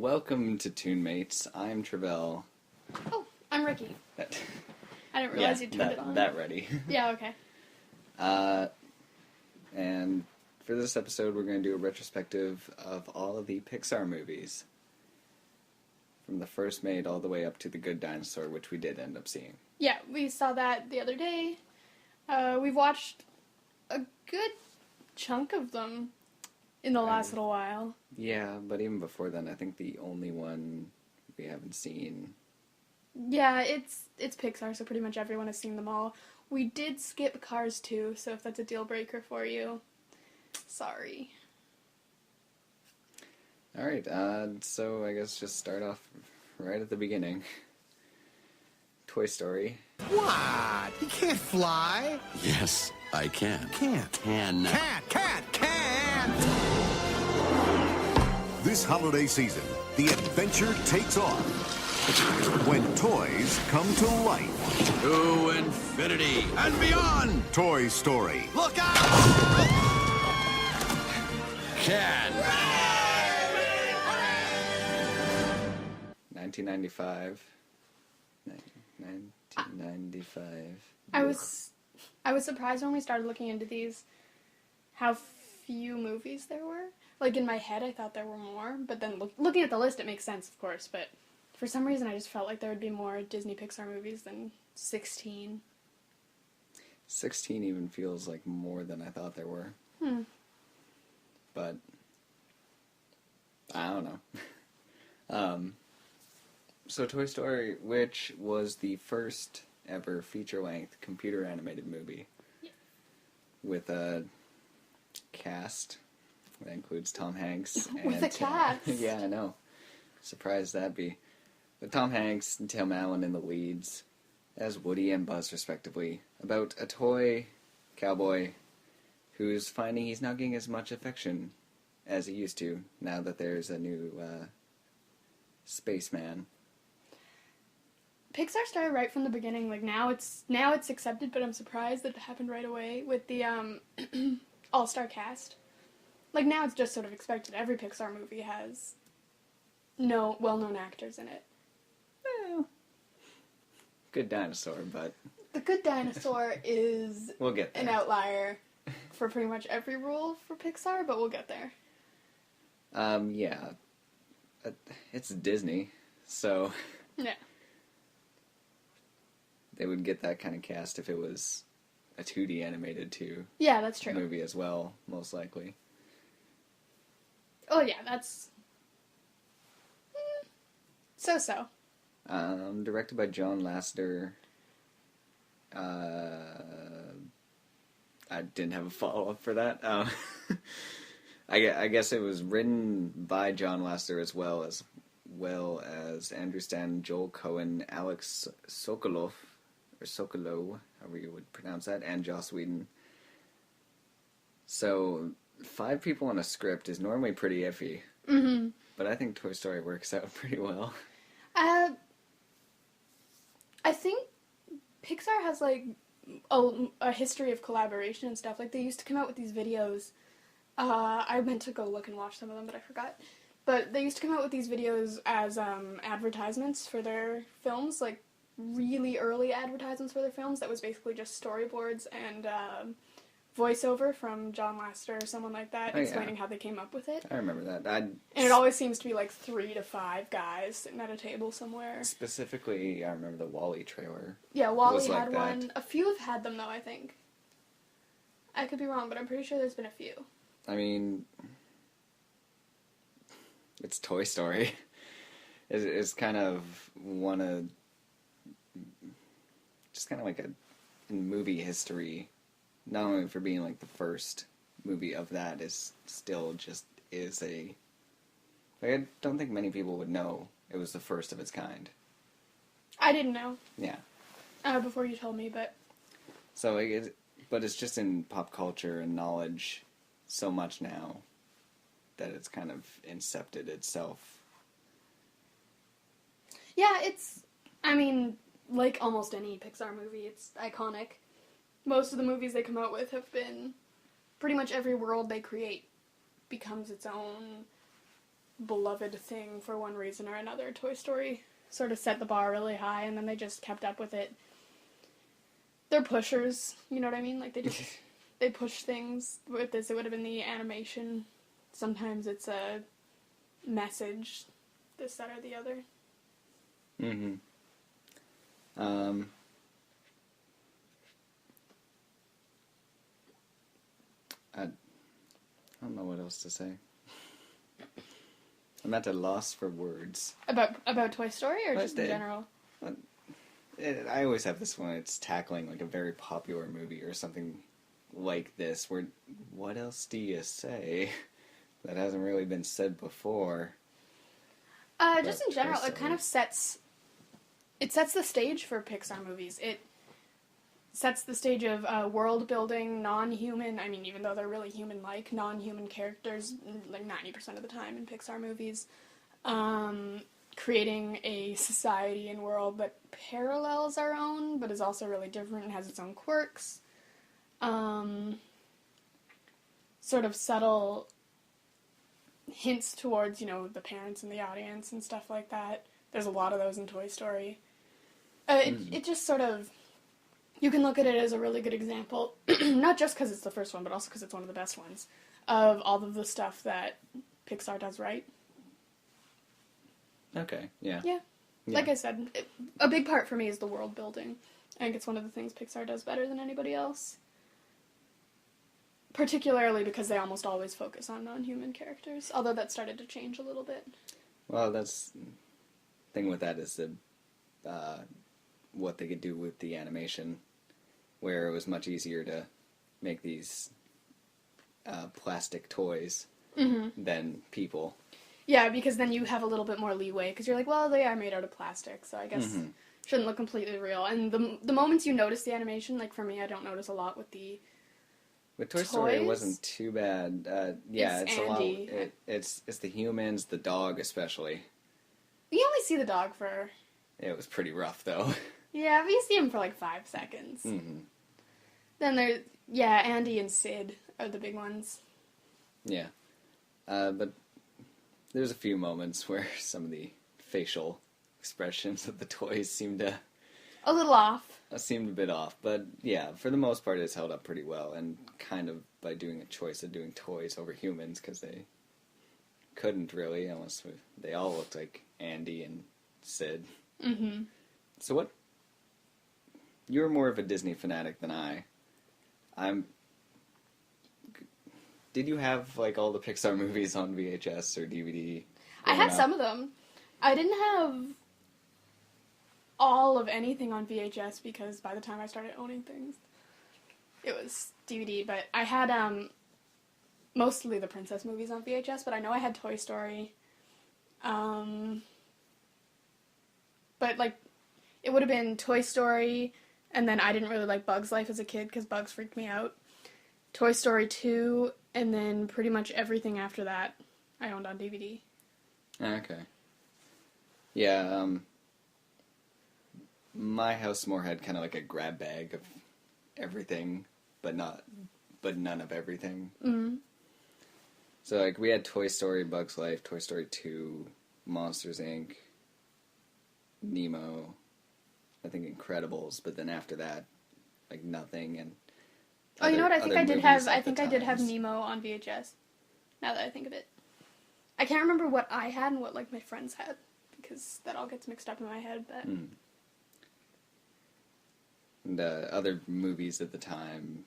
Welcome to Toon-Mates. I'm Travell. Oh, I'm Ricki. I didn't realize you turned it on. That ready. Yeah, okay. And for this episode, we're going to do a retrospective of all of the Pixar movies. From the first made all the way up to The Good Dinosaur, which we did end up seeing. Yeah, we saw that the other day. We've watched a good chunk of them in the last little while. Yeah, but even before then, I think the only one we haven't seen... Yeah, it's Pixar, so pretty much everyone has seen them all. We did skip Cars 2, so if that's a deal breaker for you, sorry. Alright, so I guess just start off right at the beginning. Toy Story. What? He can't fly? Yes, I can. Can't. Can. Can't. This holiday season, the adventure takes off when toys come to life. To infinity and beyond. Toy Story. Look out! Can. 1995. 1995. I was surprised when we started looking into these how few movies there were. Like, in my head, I thought there were more, but then looking at the list, it makes sense, of course, but for some reason, I just felt like there would be more Disney Pixar movies than 16. 16 even feels like more than I thought there were. But, I don't know. So Toy Story, which was the first ever feature-length computer-animated movie. Yeah. With a cast that includes Tom Hanks. With a cast? Yeah, I know. Surprised that'd be. With Tom Hanks and Tim Allen in the leads, as Woody and Buzz respectively, about a toy cowboy who's finding he's not getting as much affection as he used to, now that there's a new spaceman. Pixar started right from the beginning. Like, now it's accepted, but I'm surprised that it happened right away with the all-star cast. Like, now it's just sort of expected. Every Pixar movie has no well-known actors in it. Well, Good Dinosaur, but... The Good Dinosaur is we'll get there. An outlier for pretty much every rule for Pixar, but we'll get there. Yeah. It's Disney, so... Yeah. They would get that kind of cast if it was a 2D animated Yeah, that's true. movie as well, most likely. Oh, yeah, that's... So-so. Directed by John Lasseter. I didn't have a follow-up for that. I guess it was written by John Lasseter as well as Andrew Stanton, Joel Cohen, Alex Sokolow, however you would pronounce that, and Joss Whedon. So, 5 people on a script is normally pretty iffy. Mm-hmm. But I think Toy Story works out pretty well. I think Pixar has, like, a history of collaboration and stuff. Like, they used to come out with these videos. I meant to go look and watch some of them, but I forgot. But they used to come out with these videos as advertisements for their films, like, really early advertisements for their films that was basically just storyboards and voiceover from John Lasseter or someone like that, explaining how they came up with it. I remember that. And it always seems to be like 3 to 5 guys sitting at a table somewhere. Specifically, I remember the WALL-E trailer. Yeah, WALL-E like had that. one. A few have had them, though, I think. I could be wrong, but I'm pretty sure there's been a few. I mean, it's Toy Story. It's kind of just kind of like in movie history, not only for being like the first movie of that, is still just is a... Like, I don't think many people would know it was the first of its kind. I didn't know. Yeah. Before you told me, but... So, but it's just in pop culture and knowledge so much now that it's kind of incepted itself. Yeah, it's... I mean, like almost any Pixar movie, it's iconic. Most of the movies they come out with have been... Pretty much every world they create becomes its own beloved thing for one reason or another. Toy Story sort of set the bar really high, and then they just kept up with it. They're pushers, you know what I mean? Like, they push things. With this, it would have been the animation. Sometimes it's a message, this, that, or the other. Mm-hmm. I don't know what else to say. I'm at a loss for words. About Toy Story, or But just in general? I always have this when it's tackling like a very popular movie or something like this, where what else do you say that hasn't really been said before? Just in general, it kind of sets the stage for Pixar movies. It sets the stage of world building, non-human, I mean, even though they're really human-like, non-human characters, like 90% of the time in Pixar movies, creating a society and world that parallels our own, but is also really different and has its own quirks. Sort of subtle hints towards, the parents and the audience and stuff like that. There's a lot of those in Toy Story. It just sort of, you can look at it as a really good example, not just because it's the first one, but also because it's one of the best ones, of all of the stuff that Pixar does right. Okay, yeah. Yeah. Like I said, a big part for me is the world building. I think it's one of the things Pixar does better than anybody else. Particularly because they almost always focus on non-human characters, although that started to change a little bit. Well, that's the thing with that is what they could do with the animation, where it was much easier to make these plastic toys than people. Yeah, because then you have a little bit more leeway, because you're like, well, they are made out of plastic, so I guess shouldn't look completely real. And the moments you notice the animation, like for me, I don't notice a lot with the With Toy Story, it wasn't too bad. It's a lot. Andy. It's the humans, the dog especially. You only see the dog for... It was pretty rough, though. Yeah, but you see him for like 5 seconds. Mm-hmm. Then there's... Yeah, Andy and Sid are the big ones. Yeah. But there's a few moments where some of the facial expressions of the toys seemed to... A little off. Seemed a bit off, but yeah, for the most part it's held up pretty well, and kind of by doing a choice of doing toys over humans, because they couldn't really, unless they all looked like Andy and Sid. Mm-hmm. So what... You're more of a Disney fanatic than I'm... Did you have, like, all the Pixar movies on VHS or DVD? I had some of them. I didn't have all of anything on VHS, because by the time I started owning things, it was DVD, but I had mostly the princess movies on VHS, but I know I had Toy Story. But, like, it would have been Toy Story, and then I didn't really like Bug's Life as a kid, because Bugs freaked me out. Toy Story 2, and then pretty much everything after that I owned on DVD. Okay. Yeah, my house more had kind of like a grab bag of everything, but none of everything. Mm-hmm. So, like, we had Toy Story, Bug's Life, Toy Story 2, Monsters, Inc., Nemo, I think Incredibles, but then after that, like, nothing, and Oh, you know what? I think I did have times. Nemo on VHS. Now that I think of it, I can't remember what I had and what like my friends had, because that all gets mixed up in my head. But And other movies at the time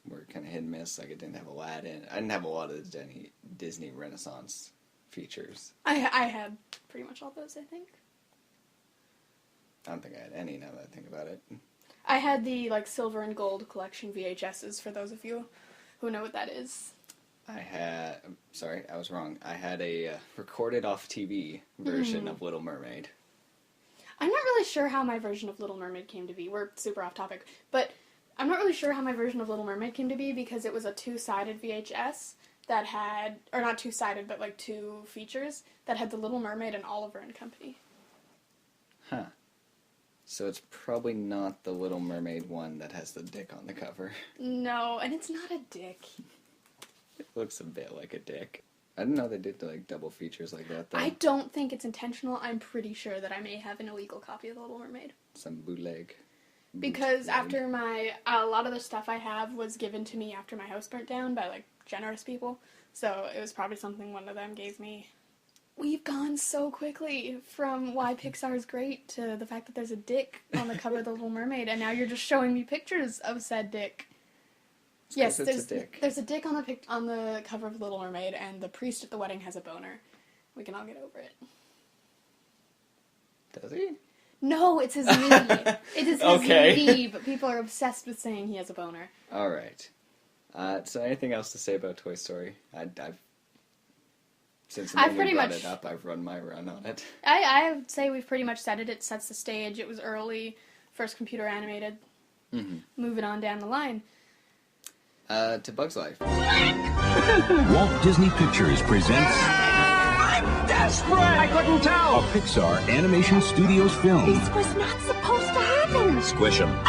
were kind of hit and miss. Like, I didn't have Aladdin. I didn't have a lot of the Disney Renaissance features. I had pretty much all those, I think. I don't think I had any now that I think about it. I had the like silver and gold collection VHSs, for those of you who know what that is. Sorry, I was wrong. I had a recorded off TV version of Little Mermaid. I'm not really sure how my version of Little Mermaid came to be. We're super off topic. But I'm not really sure how my version of Little Mermaid came to be, because it was a 2-sided VHS that had, or not 2-sided, but like 2 features that had the Little Mermaid and Oliver and Company. Huh. So it's probably not the Little Mermaid one that has the dick on the cover. No, and it's not a dick. It looks a bit like a dick. I didn't know they did like double features like that though. I don't think it's intentional. I'm pretty sure that I may have an illegal copy of The Little Mermaid. Some bootleg. Because after a lot of the stuff I have was given to me after my house burnt down by, like, generous people. So it was probably something one of them gave me. We've gone so quickly from why Pixar is great to the fact that there's a dick on the cover of The Little Mermaid, and now you're just showing me pictures of said dick. Yes, It's a dick. There's a dick on the cover of Little Mermaid, and the priest at the wedding has a boner. We can all get over it. Does he? No, it's his knee. It is his knee, but people are obsessed with saying he has a boner. All right. So anything else to say about Toy Story? Since the moment we brought it up, I've run my run on it. I would say we've pretty much said it. It sets the stage. It was early, first computer animated. Mm-hmm. Moving on down the line. To Bug's Life. Walt Disney Pictures presents... I'm desperate! I couldn't tell! A Pixar Animation Studios film. This was not supposed to happen! Squish 'em. Run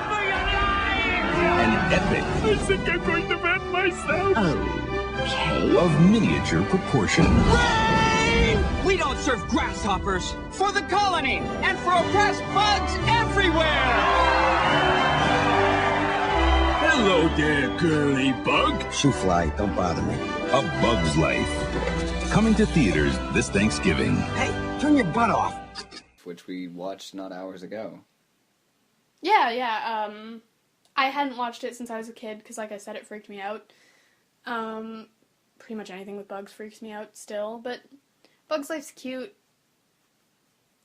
for your lives! An epic... I think I'm going to bed myself! Okay. of miniature proportion. Rain! We don't serve grasshoppers! For the colony! And for oppressed bugs everywhere! Hello there, girly bug. Shoo fly, don't bother me. A Bug's Life. Coming to theaters this Thanksgiving. Hey, turn your butt off. Which we watched not hours ago. Yeah. I hadn't watched it since I was a kid, because like I said, it freaked me out. Pretty much anything with bugs freaks me out still, but Bug's Life's cute.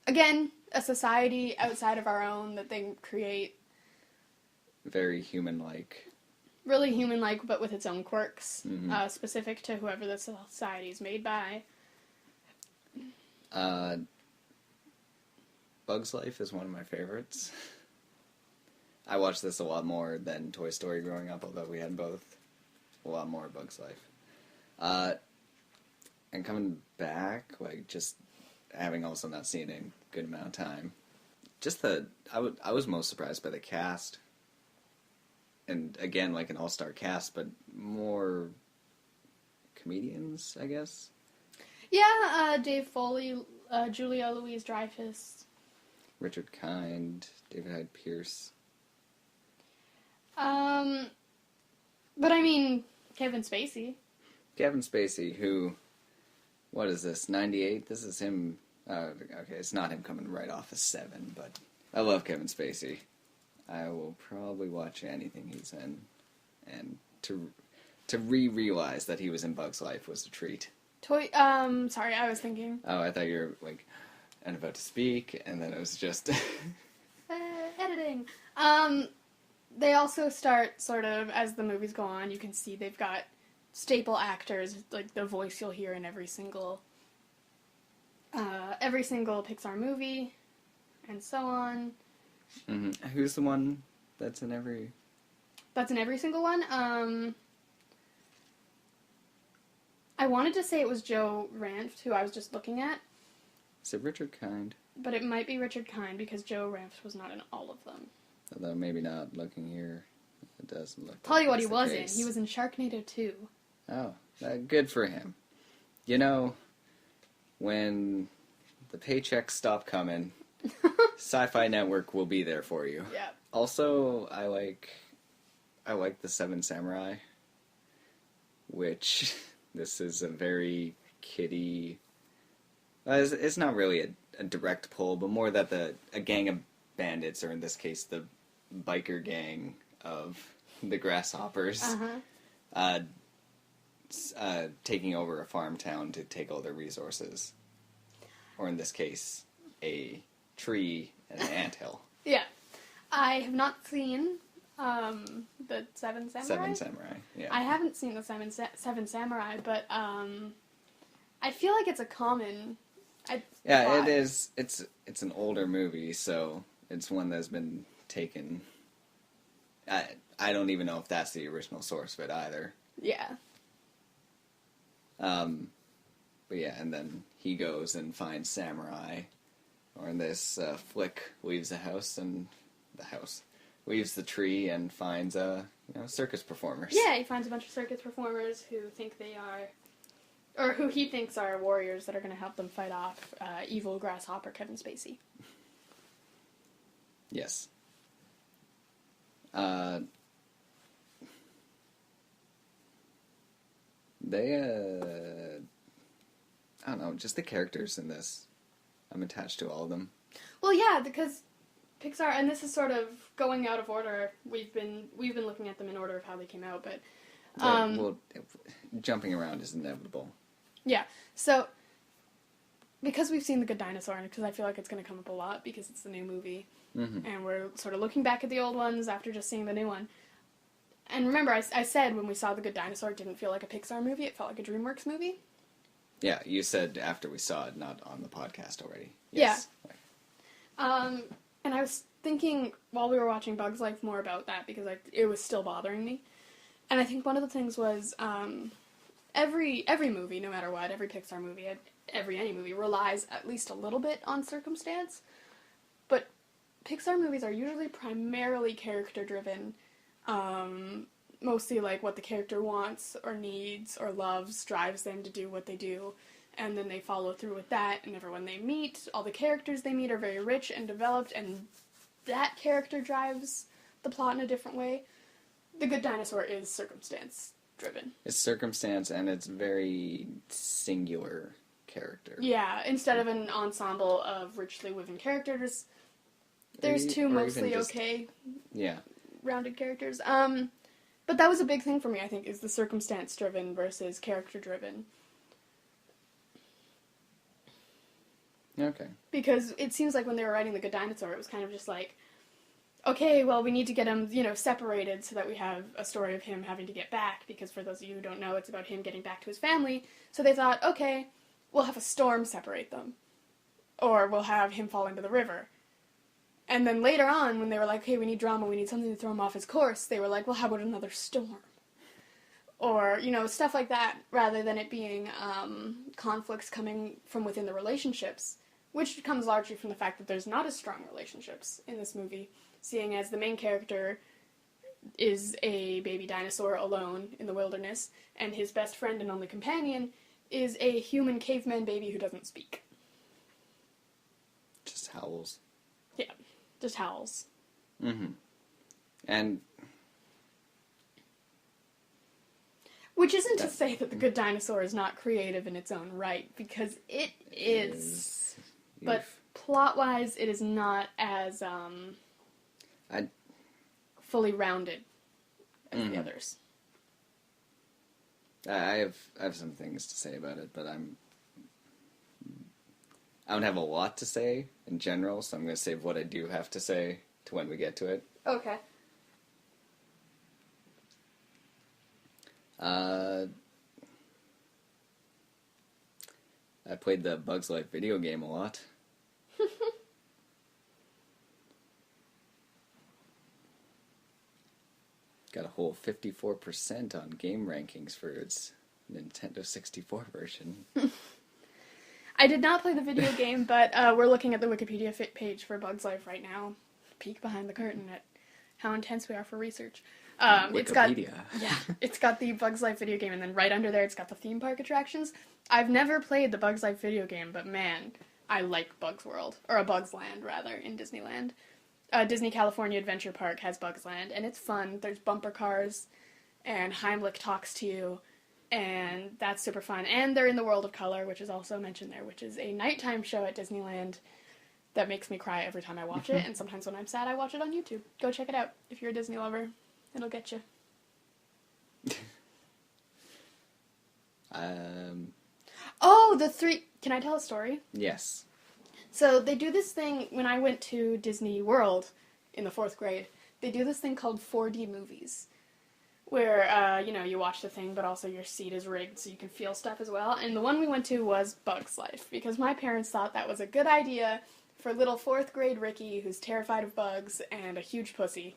Again, a society outside of our own that they create. Very human-like. Really human-like, but with its own quirks, Mm-hmm. specific to whoever the society is made by. Bug's Life is one of my favorites. I watched this a lot more than Toy Story growing up, although we had both. A lot more Bug's Life. And coming back, like, just having also not seen it in a good amount of time. Just I was most surprised by the cast. And again, like an all-star cast, but more comedians, I guess. Yeah, Dave Foley, Julia Louis-Dreyfus. Richard Kind, David Hyde Pierce. But I mean, Kevin Spacey. Kevin Spacey, who, what is this, 98? This is him, okay, it's not him coming right off of 7, but I love Kevin Spacey. I will probably watch anything he's in, and to realize that he was in Bug's Life was a treat. Sorry, I was thinking. Oh, I thought you were, like, and about to speak, and then it was just... Editing. They also start, sort of, as the movies go on, you can see they've got staple actors, like the voice you'll hear in every single Pixar movie, and so on. Mm-hmm. Who's the one that's in every... That's in every single one? I wanted to say it was Joe Ranft, who I was just looking at. Is it Richard Kind? But it might be Richard Kind, because Joe Ranft was not in all of them. Although maybe not looking here. It doesn't look Tell you what that's he the was case. in. He was in Sharknado 2. Oh, good for him. You know, when the paychecks stop coming, Sci-Fi Network will be there for you. Yeah. Also, I like The Seven Samurai, which this is a very kiddie... it's not really a direct pull, but more that a gang of bandits, or in this case, the biker gang of the Grasshoppers, taking over a farm town to take all their resources. Or in this case, a tree and an anthill. Yeah. I have not seen the Seven Samurai. Seven Samurai, yeah. I haven't seen the Seven Samurai, but I feel like it's a common... Yeah, it is. It's an older movie, so it's one that's been taken... I don't even know if that's the original source of it either. Yeah. But yeah, and then he goes and finds Samurai, or in this, Flick leaves the house, and weaves the tree and finds circus performers. Yeah, he finds a bunch of circus performers who think they are, or who he thinks are warriors that are going to help them fight off evil grasshopper Kevin Spacey. Yes. I don't know, just the characters in this. I'm attached to all of them. Well, yeah, because Pixar, and this is sort of going out of order. We've been looking at them in order of how they came out, but jumping around is inevitable. Yeah. So because we've seen The Good Dinosaur, and because I feel like it's going to come up a lot because it's the new movie, and we're sort of looking back at the old ones after just seeing the new one. And remember, I said when we saw The Good Dinosaur, it didn't feel like a Pixar movie; it felt like a DreamWorks movie. Yeah, you said after we saw it, not on the podcast already. Yes. Yeah. And I was thinking while we were watching Bugs Life more about that because it was still bothering me. And I think one of the things was every movie, no matter what, every Pixar movie, any movie relies at least a little bit on circumstance. But Pixar movies are usually primarily character-driven. Mostly like what the character wants or needs or loves drives them to do what they do, and then they follow through with that, and everyone they meet, all the characters they meet are very rich and developed, and that character drives the plot in a different way. The Good Dinosaur is circumstance-driven. It's circumstance, and it's very singular character. Yeah, instead of an ensemble of richly woven characters, there's two mostly rounded characters. But that was a big thing for me, I think, is the circumstance-driven versus character-driven. Okay. Because it seems like when they were writing The Good Dinosaur, it was kind of just like, okay, well, we need to get him, separated so that we have a story of him having to get back, because for those of you who don't know, it's about him getting back to his family. So they thought, okay, we'll have a storm separate them. Or we'll have him fall into the river. And then later on, when they were like, hey, we need drama, we need something to throw him off his course, they were like, well, how about another storm? Or, stuff like that, rather than it being conflicts coming from within the relationships, which comes largely from the fact that there's not as strong relationships in this movie, seeing as the main character is a baby dinosaur alone in the wilderness, and his best friend and only companion is a human caveman baby who doesn't speak. Just howls. Yeah. Just howls. Mm-hmm. And... Which isn't to say that The Good Dinosaur is not creative in its own right, because it is. But plot-wise, it is not as fully rounded as the others. I have some things to say about it, but I don't have a lot to say in general, so I'm going to save what I do have to say to when we get to it. Okay. I played the Bugs Life video game a lot. Got a whole 54% on game rankings for its Nintendo 64 version. I did not play the video game, but we're looking at the Wikipedia page for Bugs Life right now. Peek behind the curtain at how intense we are for research. Wikipedia. It's got the Bugs Life video game, and then right under there it's got the theme park attractions. I've never played the Bugs Life video game, but man, I like Bugs World, or a Bugs Land, rather, in Disneyland. Disney California Adventure Park has Bugs Land, and it's fun. There's bumper cars, and Heimlich talks to you, and that's super fun. And they're in the World of Color, which is also mentioned there, which is a nighttime show at Disneyland that makes me cry every time I watch it, and sometimes when I'm sad I watch it on YouTube. Go check it out if you're a Disney lover. It'll get you. Can I tell a story? Yes. So they do this thing, when I went to Disney World in the 4th grade, they do this thing called 4D movies, where, you watch the thing, but also your seat is rigged so you can feel stuff as well. And the one we went to was Bugs Life, because my parents thought that was a good idea for little 4th grade Ricki, who's terrified of bugs and a huge pussy.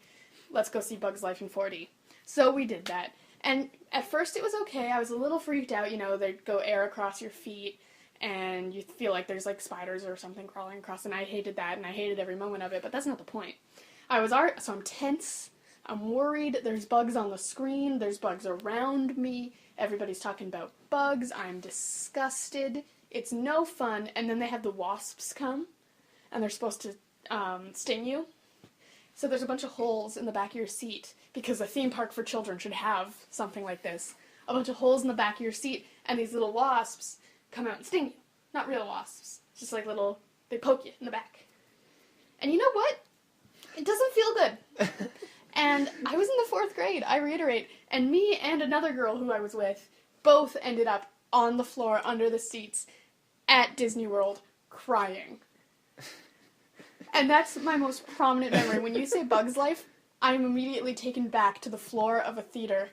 Let's go see Bugs Life in 4D. So we did that. And at first it was okay. I was a little freaked out, they'd go air across your feet, and you feel like there's, spiders or something crawling across, and I hated that, and I hated every moment of it, but that's not the point. So I'm tense. I'm worried. There's bugs on the screen. There's bugs around me. Everybody's talking about bugs. I'm disgusted. It's no fun. And then they have the wasps come, and they're supposed to sting you. So there's a bunch of holes in the back of your seat, because a theme park for children should have something like this. A bunch of holes in the back of your seat, and these little wasps come out and sting you. Not real wasps. Just like little, they poke you in the back. And you know what? It doesn't feel good. And I was in the 4th grade, I reiterate, and me and another girl who I was with both ended up on the floor under the seats at Disney World crying. And that's my most prominent memory. When you say Bug's Life, I'm immediately taken back to the floor of a theater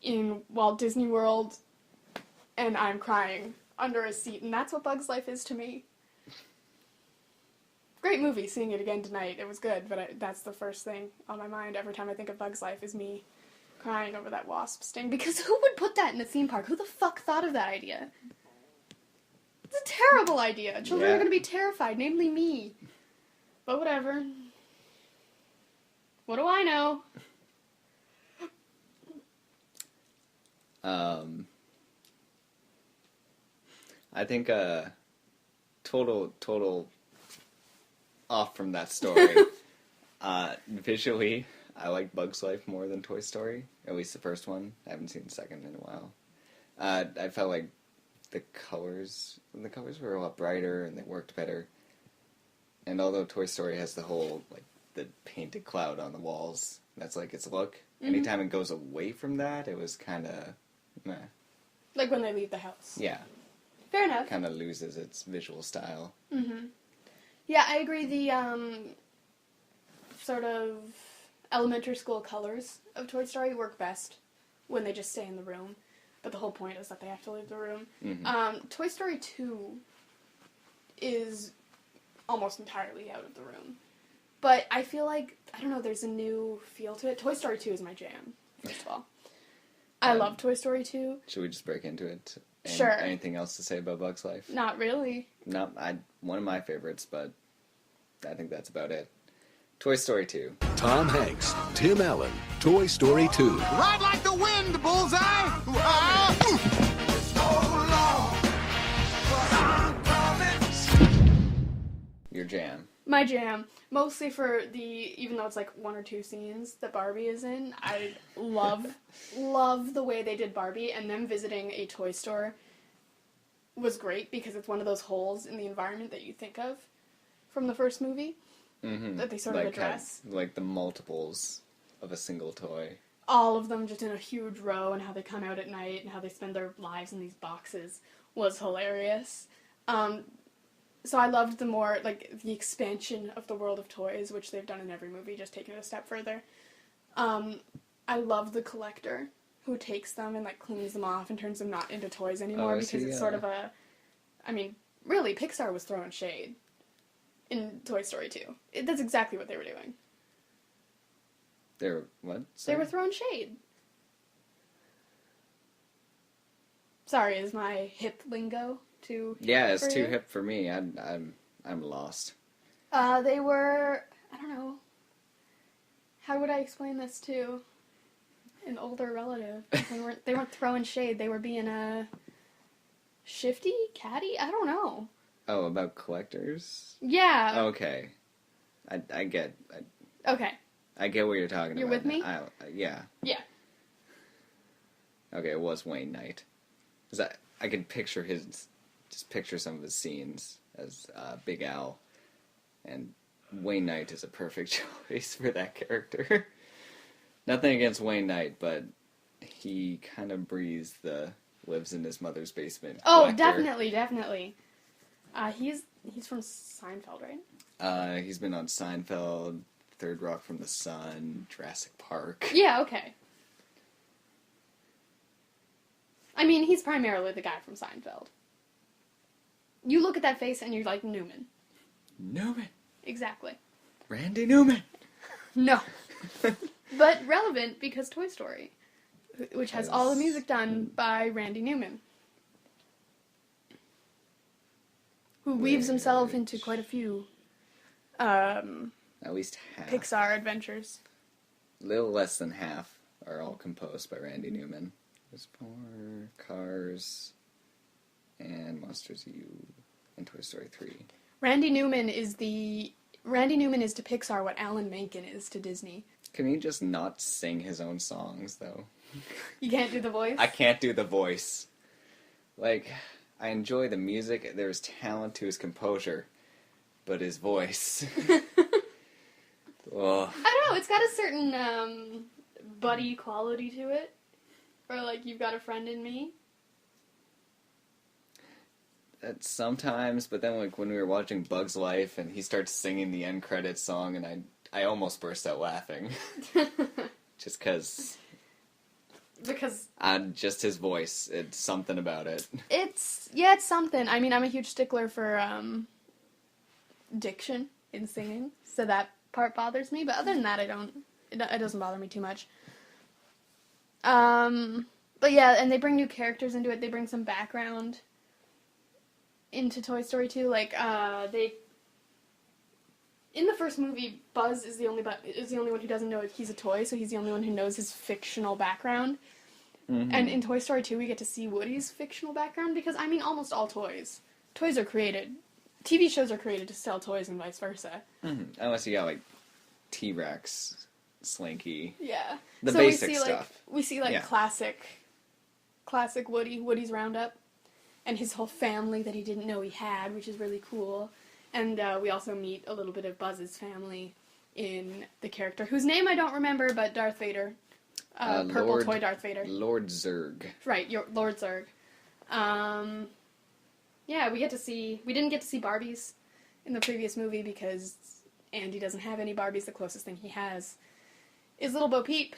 in Walt Disney World, and I'm crying under a seat, and that's what Bug's Life is to me. Great movie, seeing it again tonight. It was good, but that's the first thing on my mind every time I think of Bug's Life is me crying over that wasp sting. Because who would put that in a theme park? Who the fuck thought of that idea? It's a terrible idea. Children are going to be terrified, namely me. But whatever. What do I know? I think total off from that story. Visually, I like Bug's Life more than Toy Story. At least the first one. I haven't seen the second in a while. I felt like the colors were a lot brighter and they worked better. And although Toy Story has the whole, like, the painted cloud on the walls, that's like its look. Mm-hmm. Anytime it goes away from that, it was kind of meh. Like when they leave the house. Yeah. Fair enough. Kind of loses its visual style. Mm-hmm. Yeah, I agree. The sort of elementary school colors of Toy Story work best when they just stay in the room. But the whole point is that they have to leave the room. Mm-hmm. Toy Story 2 is almost entirely out of the room. But I feel like, I don't know, there's a new feel to it. Toy Story 2 is my jam, first of all. I love Toy Story 2. Should we just break into it? Sure. Anything else to say about Bug's Life? Not really. No, one of my favorites, but I think that's about it. Toy Story 2. Tom Hanks, Tim Allen, Toy Story 2. Ride like the wind, Bullseye! Your jam. My jam. Mostly for even though it's like 1 or 2 scenes that Barbie is in, I love the way they did Barbie, and them visiting a toy store was great because it's one of those holes in the environment that you think of from the first movie that they sort of address. Like the multiples of a single toy. All of them just in a huge row, and how they come out at night and how they spend their lives in these boxes was hilarious. So I loved the expansion of the world of toys, which they've done in every movie, just taking it a step further. I love the collector who takes them and cleans them off and turns them not into toys anymore because it's sort of really Pixar was throwing shade in Toy Story 2. That's exactly what they were doing. They're what? Sorry? They were throwing shade. Sorry, is my hip lingo too hip? Yeah, it's too hip for me. I'm lost. They were, I don't know. How would I explain this to an older relative? They weren't throwing shade. They were being shifty, catty. I don't know. Oh, about collectors? Yeah. Okay, I get. Okay. I get what you're talking about. You're with me? Yeah. Yeah. Okay, it was Wayne Knight. Cause I could picture picture some of his scenes as Big Al, and Wayne Knight is a perfect choice for that character. Nothing against Wayne Knight, but he kind of breathes the lives in his mother's basement. Oh, definitely. He's from Seinfeld, right? He's been on Seinfeld, Third Rock from the Sun, Jurassic Park. Yeah, okay. I mean, he's primarily the guy from Seinfeld. You look at that face and you're like, Newman. Newman. Exactly. Randy Newman. No. But relevant because Toy Story, which has all the music done by Randy Newman, who weaves himself into quite a few At least half. Pixar adventures. A little less than half are all composed by Randy Newman. There's more Cars and Monsters U and Toy Story 3. Randy Newman is to Pixar what Alan Menken is to Disney. Can he just not sing his own songs, though? You can't do the voice? I can't do the voice. Like, I enjoy the music, there's talent to his composure, but his voice... Ugh. I don't know, it's got a certain, buddy quality to it. Or, like, You've Got a Friend in Me. Sometimes, but then, like, when we were watching Bug's Life, and he starts singing the end credits song, and I almost burst out laughing. Just because... Because... just his voice. It's something about it. It's something. I mean, I'm a huge stickler for, diction in singing, so that part bothers me, but other than that, it doesn't bother me too much. But yeah, and they bring new characters into it, they bring some background into Toy Story 2, like, in the first movie, Buzz is the only one who doesn't know if he's a toy, so he's the only one who knows his fictional background. Mm-hmm. And in Toy Story 2, we get to see Woody's fictional background, because, I mean, almost all toys are created. TV shows are created to sell toys and vice versa. Mm-hmm. Unless you got, like, T-Rex, Slinky. Yeah. The basic stuff. Like, we see, like, classic Woody's Roundup, and his whole family that he didn't know he had, which is really cool. And we also meet a little bit of Buzz's family in the character, whose name I don't remember, but Darth Vader. Purple toy Darth Vader. Lord Zurg. Right, Lord Zurg. Yeah, we didn't get to see Barbies in the previous movie because Andy doesn't have any Barbies. The closest thing he has is Little Bo Peep.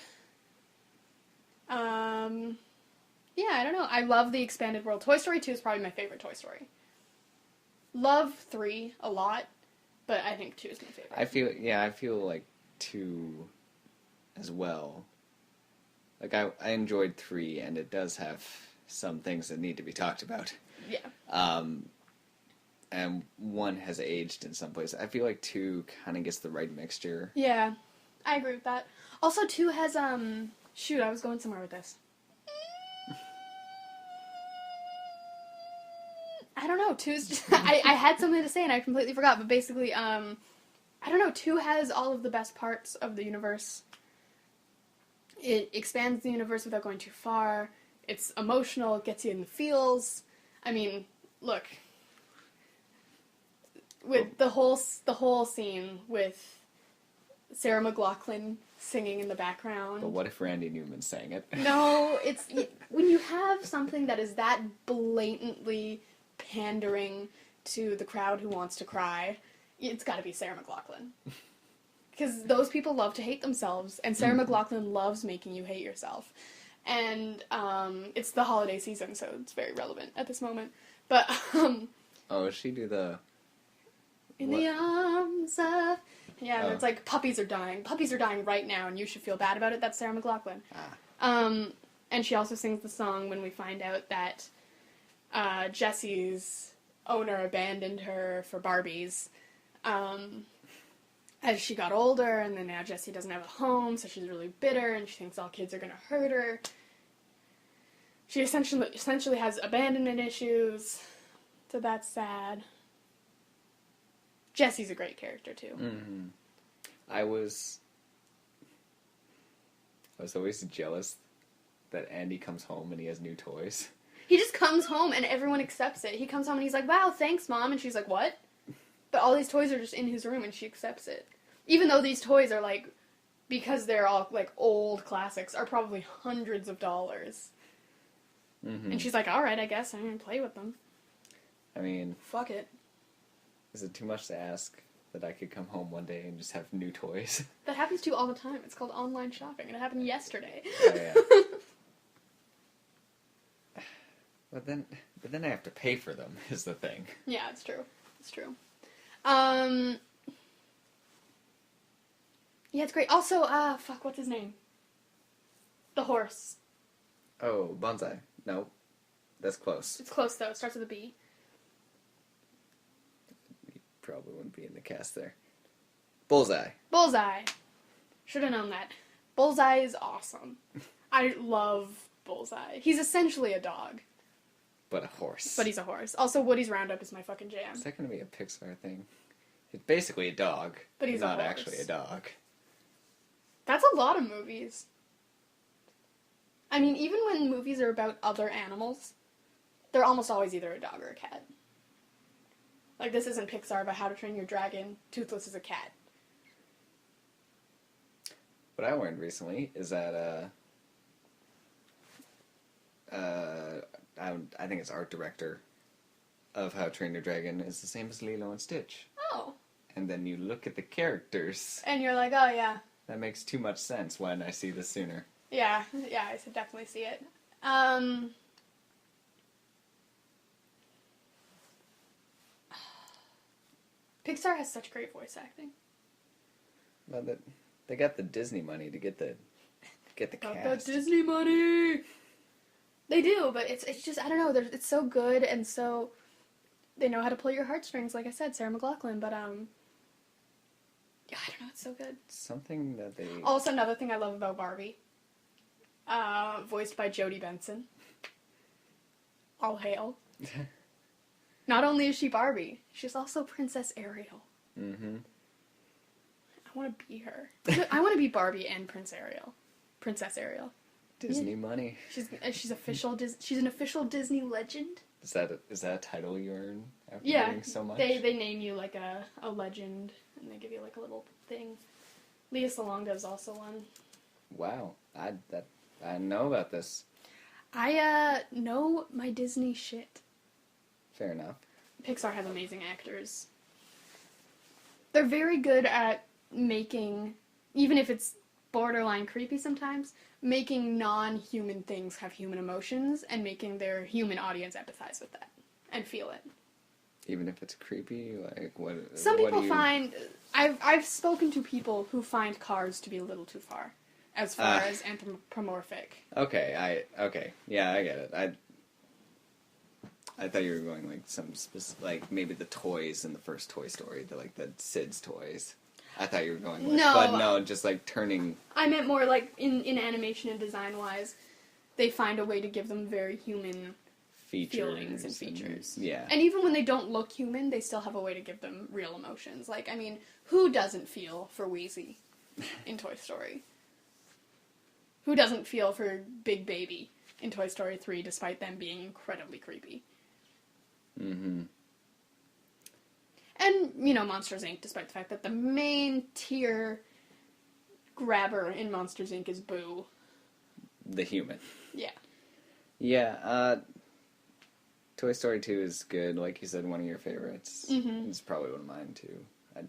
Yeah, I don't know. I love the expanded world. Toy Story 2 is probably my favorite Toy Story. Love 3 a lot, but I think 2 is my favorite. I feel like 2 as well. Like, I enjoyed 3, and it does have some things that need to be talked about. Yeah. And 1 has aged in some places. I feel like 2 kind of gets the right mixture. Yeah, I agree with that. Also, 2 has, shoot, I was going somewhere with this. I don't know, 2's just, I had something to say and I completely forgot, but basically, I don't know, 2 has all of the best parts of the universe. It expands the universe without going too far. It's emotional, it gets you in the feels. I mean, look, with the whole scene with Sarah McLachlan singing in the background. But what if Randy Newman sang it? No, when you have something that is that blatantly pandering to the crowd who wants to cry, it's got to be Sarah McLachlan. Because those people love to hate themselves, and Sarah McLachlan loves making you hate yourself. And it's the holiday season, so it's very relevant at this moment. But, oh, she do the... In the arms of... Yeah, and it's like, puppies are dying. Puppies are dying right now, and you should feel bad about it. That's Sarah McLachlan. And she also sings the song when we find out that Jessie's owner abandoned her for Barbies. As she got older, and then now Jessie doesn't have a home, so she's really bitter, and she thinks all kids are going to hurt her. She essentially has abandonment issues, so that's sad. Jessie's a great character, too. Mm-hmm. I was always jealous that Andy comes home and he has new toys. He just comes home and everyone accepts it. He comes home and he's like, wow, thanks, Mom. And she's like, what? But all these toys are just in his room and she accepts it. Even though these toys are, like, because they're all, like, old classics, are probably hundreds of dollars. Mm-hmm. And she's like, alright, I guess I'm gonna play with them. I mean... Fuck it. Is it too much to ask that I could come home one day and just have new toys? That happens to you all the time. It's called online shopping. It happened yesterday. Oh, yeah. But then I have to pay for them, is the thing. Yeah, it's true. It's true. Yeah, it's great. Also, fuck, what's his name? The horse. Oh, Bonsai. No. That's close. It's close, though. It starts with a B. He probably wouldn't be in the cast there. Bullseye. Bullseye. Should have known that. Bullseye is awesome. I love Bullseye. He's essentially a dog. But a horse. But he's a horse. Also, Woody's Roundup is my fucking jam. Is that going to be a Pixar thing? It's basically a dog. But he's not a horse. actually a dog. That's a lot of movies. I mean, even when movies are about other animals, they're almost always either a dog or a cat. Like, this isn't Pixar, but How to Train Your Dragon, Toothless is a cat. What I learned recently is that, I think it's art director of How to Train Your Dragon is the same as Lilo and Stitch. Oh. And then you look at the characters. And you're like, oh, yeah. That makes too much sense when I see this sooner. Yeah, I should definitely see it. Pixar has such great voice acting. Well, they got the Disney money to get the cast. Got that Disney money! They do, but it's just, I don't know, it's so good and so... They know how to pull your heartstrings, like I said, Sarah McLachlan, but, yeah, I don't know, it's so good. Something that they... Also, another thing I love about Barbie, voiced by Jodie Benson. All hail. Not only is she Barbie, she's also Princess Ariel. Mm-hmm. I want to be her. I want to be Barbie and Princess Ariel. Disney money. She's official. She's an official Disney legend. Is that a title you earn after Yeah, getting so much? they name you like a legend, and they give you like a little thing. Lea Salonga is also one. Wow, I know about this. I know my Disney shit. Fair enough. Pixar has amazing actors. They're very good at making, even if it's borderline creepy sometimes, making non-human things have human emotions and making their human audience empathize with that and feel it. Even if it's creepy, like what? Some what people do you... find... I've spoken to people who find Cars to be a little too far as anthropomorphic. Okay, yeah, I get it. I thought you were going like some specific, like maybe the toys in the first Toy Story, the Sid's toys. I thought you were going with, but no, just like turning. I meant more like in animation and design wise, they find a way to give them very human feelings and features. Yeah. And even when they don't look human, they still have a way to give them real emotions. Like, I mean, who doesn't feel for Wheezy in Toy Story? Who doesn't feel for Big Baby in Toy Story 3, despite them being incredibly creepy? Mm-hmm. And, you know, Monsters, Inc., despite the fact that the main tier grabber in Monsters, Inc. is Boo. The human. Yeah. Yeah, Toy Story 2 is good, like you said, one of your favorites. Mm-hmm. It's probably one of mine, too. I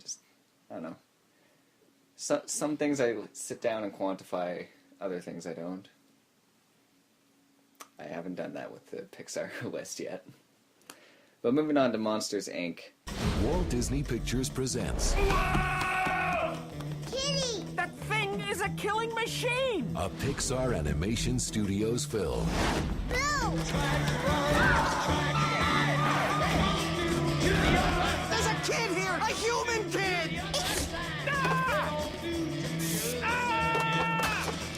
don't know. Some things I sit down and quantify, other things I don't. I haven't done that with the Pixar list yet. But moving on to Monsters, Inc. Walt Disney Pictures presents Kitty! That thing is a killing machine! a Pixar Animation Studios film. Bill! There's a kid here! A human kid!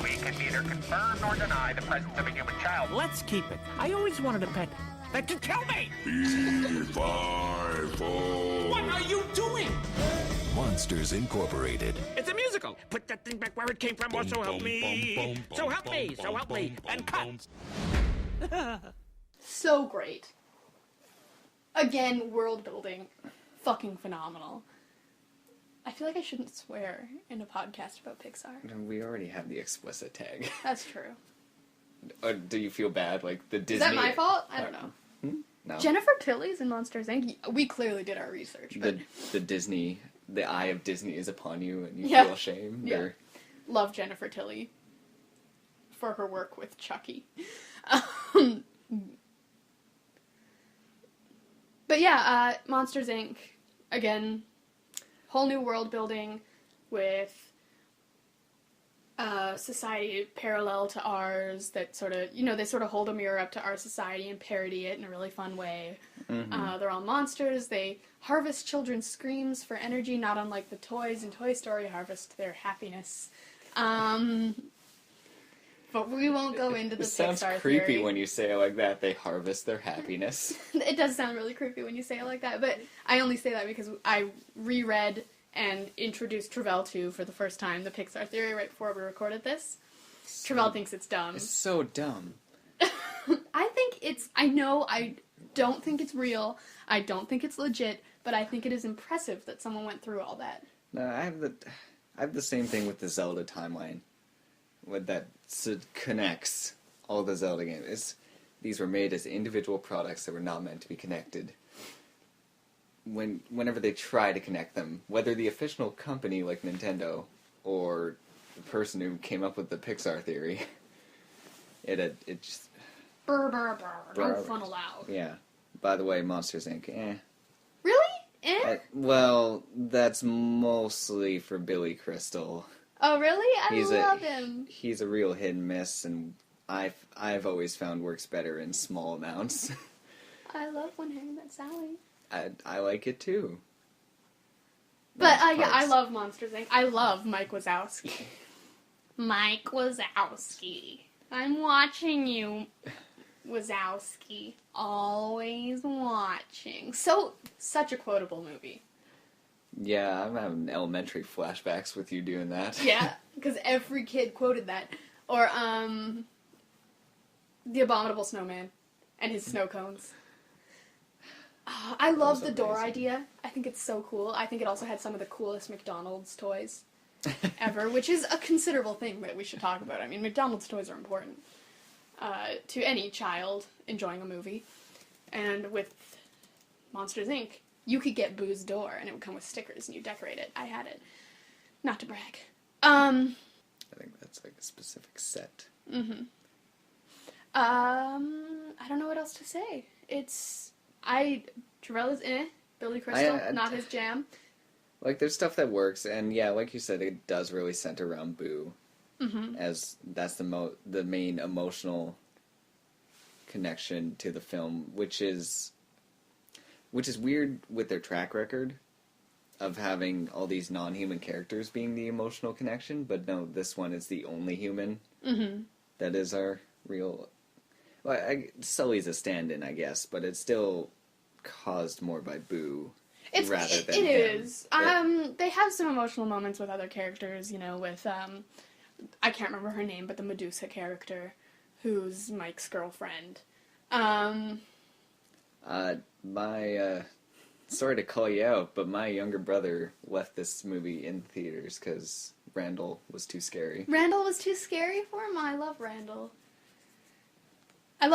We can neither confirm nor deny the presence of a human child. Let's keep it. I always wanted a pet that can kill me! What are you doing? Monsters Incorporated. It's a musical. Put that thing back where it came from, or so help me. So help me, so help me, and cut. So great. Again, world building. Fucking phenomenal. I feel like I shouldn't swear in a podcast about Pixar. We already have the explicit tag. That's true. Or do you feel bad? Like the Disney... Is that my fault? I don't know. No. Jennifer Tilly's in Monsters, Inc. We clearly did our research. But... The Disney... The eye of Disney is upon you and you Yeah. feel ashamed? Yeah. Or... Love Jennifer Tilly for her work with Chucky. But yeah, Monsters, Inc. Again, whole new world building with society parallel to ours that sort of, they sort of hold a mirror up to our society and parody it in a really fun way. Mm-hmm. They're all monsters. They harvest children's screams for energy, not unlike the toys in Toy Story harvest their happiness. But we won't go into the Pixar theory. It sounds creepy when you say it like that. They harvest their happiness. It does sound really creepy when you say it like that, but I only say that because I reread and introduced Travell to, for the first time, the Pixar theory right before we recorded this. Travell thinks it's dumb. It's so dumb. I don't think it's real. I don't think it's legit, but I think it is impressive that someone went through all that. No, I have the same thing with the Zelda timeline. With that connects all the Zelda games. These were made as individual products that were not meant to be connected. Whenever they try to connect them, whether the official company like Nintendo or the person who came up with the Pixar theory, it just Brr, brr, brr. No fun allowed. Yeah. By the way, Monsters Inc. Really? Well, that's mostly for Billy Crystal. Oh, really? I love him. He's a real hit and miss, and I've always found works better in small amounts. I love When Harry Met Sally. I like it too. But yeah, I love Monsters Inc. I love Mike Wazowski. Mike Wazowski. I'm watching you, Wazowski. Always watching. Such a quotable movie. Yeah, I'm having elementary flashbacks with you doing that. Yeah, because every kid quoted that. Or, The Abominable Snowman and his snow cones. I love the door idea. I think it's so cool. I think it also had some of the coolest McDonald's toys ever, which is a considerable thing that we should talk about. I mean, McDonald's toys are important to any child enjoying a movie. And with Monsters, Inc., you could get Boo's door, and it would come with stickers, and you decorate it. I had it. Not to brag. I think that's like a specific set. Mm-hmm. I don't know what else to say. Travell is Billy Crystal, not his jam. Like, there's stuff that works, and yeah, like you said, it does really center around Boo. Mm-hmm. As that's the main emotional connection to the film, which is weird with their track record of having all these non-human characters being the emotional connection, but no, this one is the only human that is our real... Well, Sully's a stand-in, I guess, but it's still caused more by Boo rather than him. It is. They have some emotional moments with other characters, with, I can't remember her name, but the Medusa character, who's Mike's girlfriend. Sorry to call you out, but my younger brother left this movie in theaters because Randall was too scary. Randall was too scary for him? I love Randall. I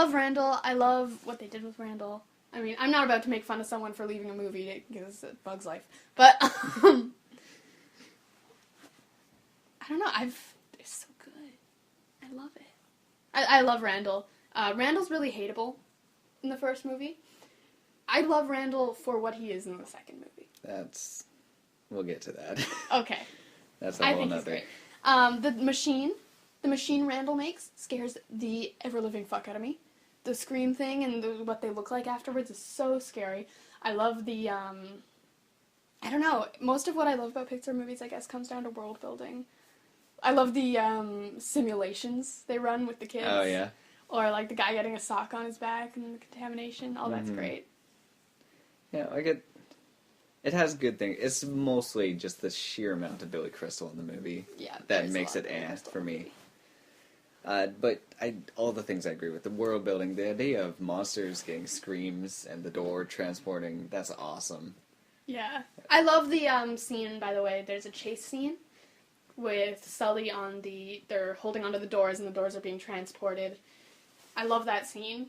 love what they did with Randall. I mean, I'm not about to make fun of someone for leaving a movie because it's Bug's Life. But, I don't know. It's so good. I love it. I love Randall. Randall's really hateable in the first movie. I love Randall for what he is in the second movie. We'll get to that. Okay. That's a whole nother. He's great. The machine Randall makes scares the ever-living fuck out of me. The scream thing and what they look like afterwards is so scary. I love the, I don't know, most of what I love about Pixar movies, I guess, comes down to world building. I love the simulations they run with the kids. Oh, yeah. Or, like, the guy getting a sock on his back and the contamination. All that's great. Yeah, it has good things. It's mostly just the sheer amount of Billy Crystal in the movie that makes it for me. But all the things I agree with. The world building, the idea of monsters getting screams and the door transporting, that's awesome. Yeah. I love the scene, by the way. There's a chase scene with Sully they're holding onto the doors and the doors are being transported. I love that scene.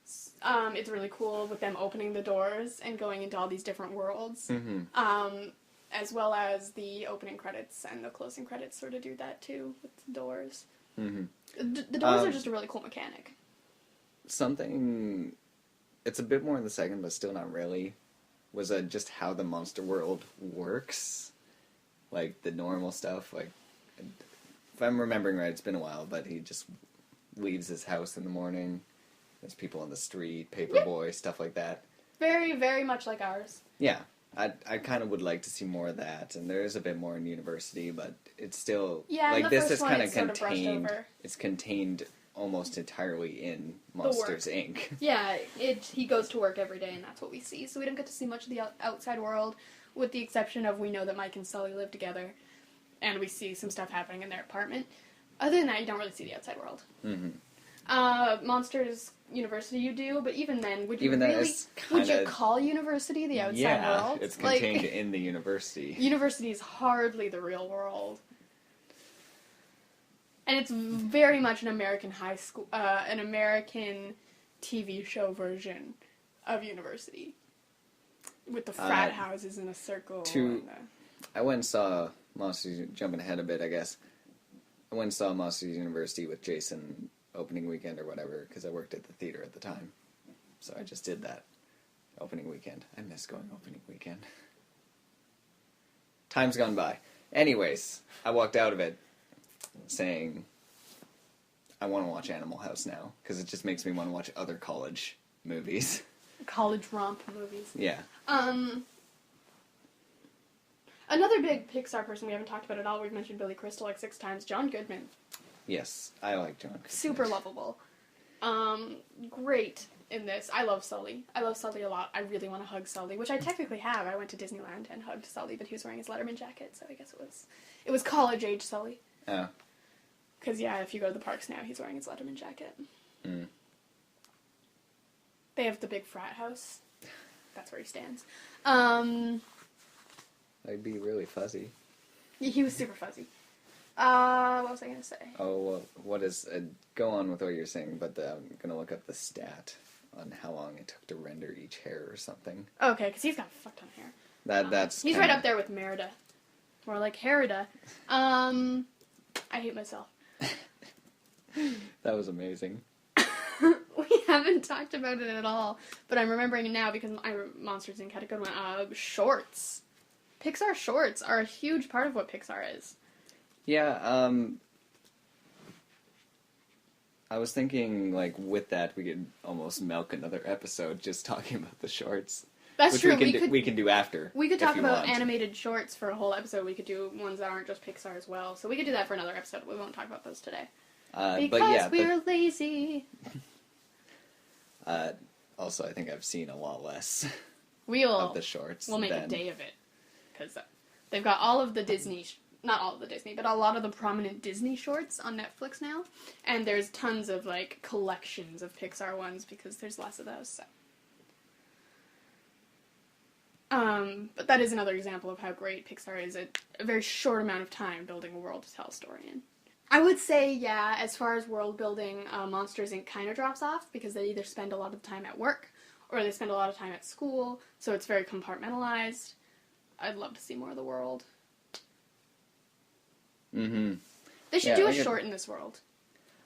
It's really cool with them opening the doors and going into all these different worlds. Mm-hmm. As well as the opening credits and the closing credits sort of do that too with the doors. Mm-hmm. The doors are just a really cool mechanic. Something, it's a bit more in the second, but still not really, was just how the monster world works. Like, the normal stuff, like, if I'm remembering right, it's been a while, but he just leaves his house in the morning. There's people on the street, paperboy, stuff like that. Very, very much like ours. Yeah. I kind of would like to see more of that, and there is a bit more in University, but it's still... Yeah, like, the this first is one kind of is sort of brushed contained... over. It's contained almost entirely in Monsters, Inc. Yeah, he goes to work every day, and that's what we see. So we don't get to see much of the outside world, with the exception of we know that Mike and Sully live together, and we see some stuff happening in their apartment. Other than that, you don't really see the outside world. Mm-hmm. Monsters University you do, but even then, would you even really... Then would you call University the outside world? Yeah, it's contained in the University. University is hardly the real world. And it's very much an American high school, an American TV show version of University. With the frat houses in a circle. I went and saw Monsters, jumping ahead a bit, I guess. I went and saw Monsters University with Jason opening weekend or whatever, because I worked at the theater at the time. So I just did that opening weekend. I miss going opening weekend. Time's gone by. Anyways, I walked out of it saying, I want to watch Animal House now, because it just makes me want to watch other college movies. College romp movies. Yeah. Another big Pixar person we haven't talked about at all, we've mentioned Billy Crystal like 6 times, John Goodman. Yes, I like John Goodman. Super lovable. Great in this. I love Sully. I love Sully a lot. I really want to hug Sully, which I technically have. I went to Disneyland and hugged Sully, but he was wearing his Letterman jacket, so I guess it was college-age Sully. Oh. Because, yeah, if you go to the parks now, he's wearing his Letterman jacket. Mm. They have the big frat house. That's where he stands. I'd be really fuzzy. He was super fuzzy. What was I going to say? Oh, well, what is... go on with what you're saying, but I'm going to look up the stat on how long it took to render each hair or something. Okay, because he's got a fuck ton of hair. That's he's right up there with Merida. More like Herida. I hate myself. That was amazing. We haven't talked about it at all, but I'm remembering it now because Monsters Inc. had a good one. Shorts. Pixar shorts are a huge part of what Pixar is. Yeah, I was thinking, like, with that, we could almost milk another episode just talking about the shorts. That's which true. We can do after. We could talk about animated shorts for a whole episode. We could do ones that aren't just Pixar as well. So we could do that for another episode. We won't talk about those today. Because we're lazy. Also, I think I've seen a lot less of the shorts. We'll make a day of it. Because they've got all of the Disney... Not all of the Disney, but a lot of the prominent Disney shorts on Netflix now. And there's tons of, like, collections of Pixar ones because there's less of those, so... But that is another example of how great Pixar is at a very short amount of time building a world to tell a story in. I would say, yeah, as far as world building, Monsters Inc. kind of drops off because they either spend a lot of time at work or they spend a lot of time at school, so it's very compartmentalized. I'd love to see more of the world. Mm-hmm. They should do a short in this world.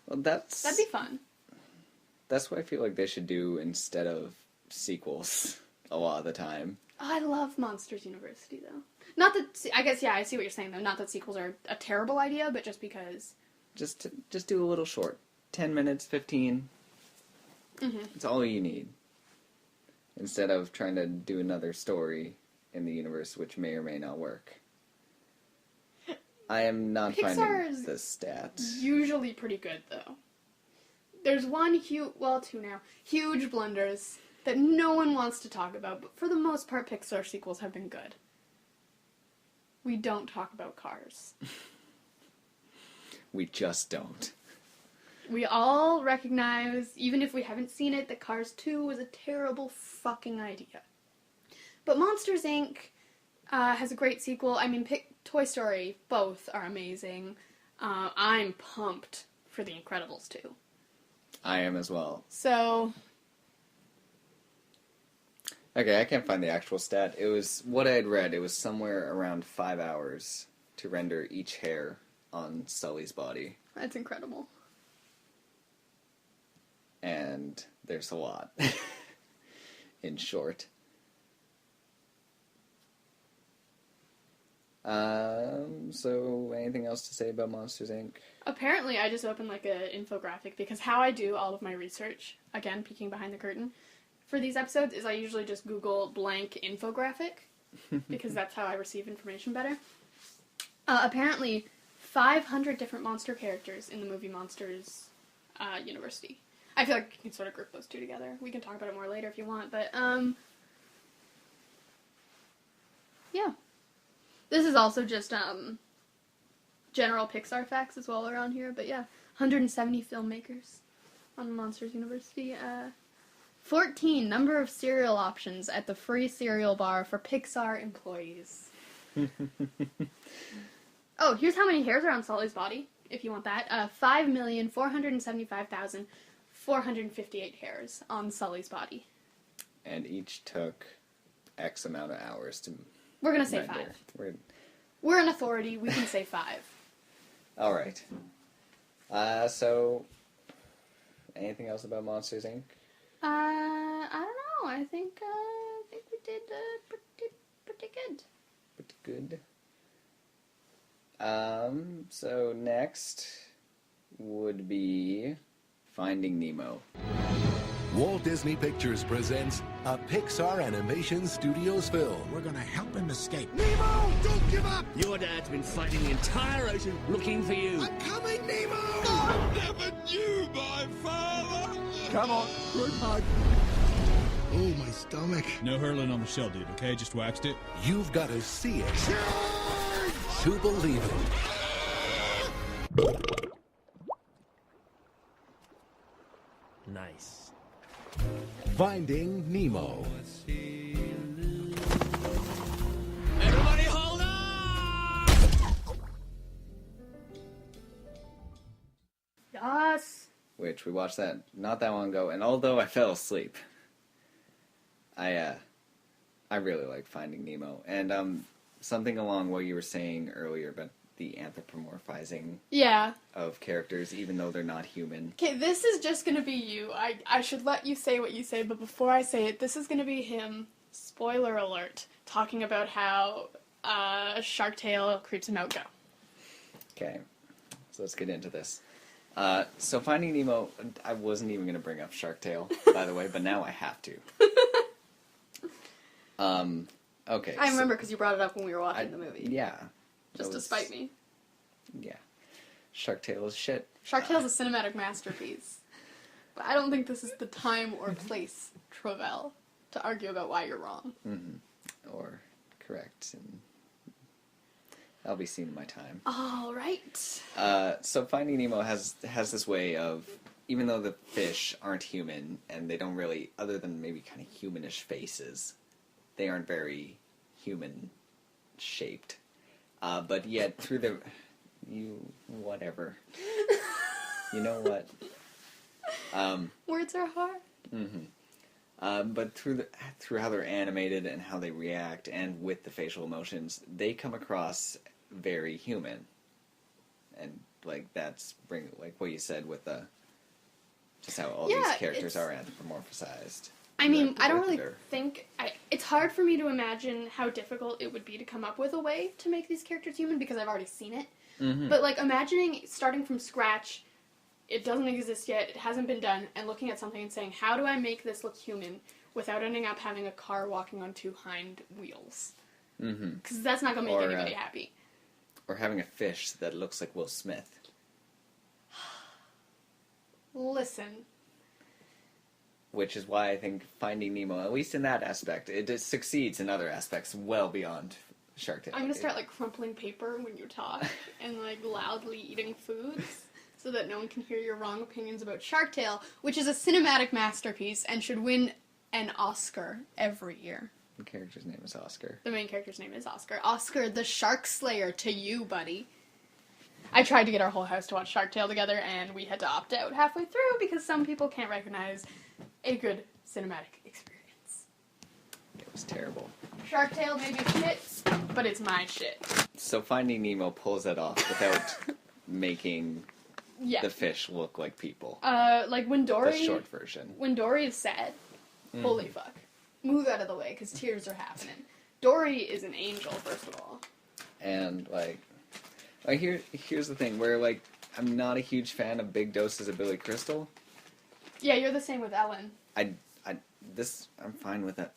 Well, that'd be fun. That's what I feel like they should do instead of sequels a lot of the time. I love Monsters University, though. Not that... I guess, yeah, I see what you're saying, though. Not that sequels are a terrible idea, but just because... Just do a little short. 10 minutes, 15. Mm-hmm. It's all you need. Instead of trying to do another story in the universe, which may or may not work. I am not finding the stats. Usually pretty good, though. There's one two now. Huge blunders that no one wants to talk about, but for the most part, Pixar sequels have been good. We don't talk about Cars. We just don't. We all recognize, even if we haven't seen it, that Cars 2 was a terrible fucking idea. But Monsters, Inc. Has a great sequel. I mean, Toy Story, both are amazing. I'm pumped for The Incredibles 2. I am as well. So... Okay, I can't find the actual stat. It was, what I had read, it was somewhere around 5 hours to render each hair on Sully's body. That's incredible. And there's a lot. In short. So, anything else to say about Monsters, Inc.? Apparently, I just opened, like, an infographic, because how I do all of my research, again, peeking behind the curtain, for these episodes, is I usually just Google blank infographic, because that's how I receive information better. Apparently, 500 different monster characters in the movie Monsters University. I feel like you can sort of group those two together. We can talk about it more later if you want, but, yeah. This is also just, general Pixar facts as well around here, but yeah. 170 filmmakers on Monsters University. 14 number of cereal options at the free cereal bar for Pixar employees. Oh, here's how many hairs are on Sully's body, if you want that. 5,475,458 hairs on Sully's body. And each took X amount of hours to... We're gonna say render. 5. We're an authority, we can say 5. Alright. So... Anything else about Monsters, Inc.? I don't know. I think we did pretty good. Pretty good. So next would be Finding Nemo. Walt Disney Pictures presents a Pixar Animation Studios film. We're gonna help him escape. Nemo, don't give up! Your dad's been fighting the entire ocean looking for you. I'm coming, Nemo! I never knew my father. Come on, good hug. Oh, my stomach. No hurling on the shell, dude, okay? Just waxed it. You've got to see it to believe it. Nice. Finding Nemo. Everybody hold on! Yes. Which we watched that not that long ago, and although I fell asleep, I really like Finding Nemo. And something along what you were saying earlier about the anthropomorphizing of characters, even though they're not human. Okay, this is just gonna be you. I should let you say what you say, but before I say it, this is gonna be him, spoiler alert, talking about how Shark Tale creeps him out. Go. Okay, so let's get into this. So Finding Nemo, I wasn't even going to bring up Shark Tale, by the way, but now I have to. Okay. I remember because you brought it up when we were watching the movie. Yeah. Just to spite me. Yeah. Shark Tale is shit. Shark Tale's a cinematic masterpiece. But I don't think this is the time or place, Travell, to argue about why you're wrong. Mm-hmm. Or correct. And that'll be seen in my time. All right. So Finding Nemo has this way of, even though the fish aren't human, and they don't really, other than maybe kind of humanish faces, they aren't very human-shaped. But yet, through the... whatever. You know what? Words are hard. Mm-hmm. But through how they're animated and how they react, and with the facial emotions, they come across very human. And, like, that's like what you said with just how all these characters are anthropomorphized. I mean, I don't really think... it's hard for me to imagine how difficult it would be to come up with a way to make these characters human, because I've already seen it. Mm-hmm. But, like, imagining starting from scratch, it doesn't exist yet, it hasn't been done, and looking at something and saying, how do I make this look human without ending up having a car walking on 2 hind wheels? Because that's not going to make anybody happy. Or having a fish that looks like Will Smith. Listen... Which is why I think Finding Nemo, at least in that aspect, it succeeds in other aspects well beyond Shark Tale. I'm going to start, like, crumpling paper when you talk and, like, loudly eating foods so that no one can hear your wrong opinions about Shark Tale, which is a cinematic masterpiece and should win an Oscar every year. The character's name is Oscar. The main character's name is Oscar. Oscar the Shark Slayer to you, buddy. I tried to get our whole house to watch Shark Tale together, and we had to opt out halfway through because some people can't recognize a good cinematic experience. It was terrible. Shark Tale may be shit, but it's my shit. So Finding Nemo pulls that off without making the fish look like people. Like when Dory... The short version. When Dory is sad, holy fuck. Move out of the way, because tears are happening. Dory is an angel, first of all. And, like... Here's the thing, where, like, I'm not a huge fan of big doses of Billy Crystal. Yeah, you're the same with Ellen. I'm fine with that.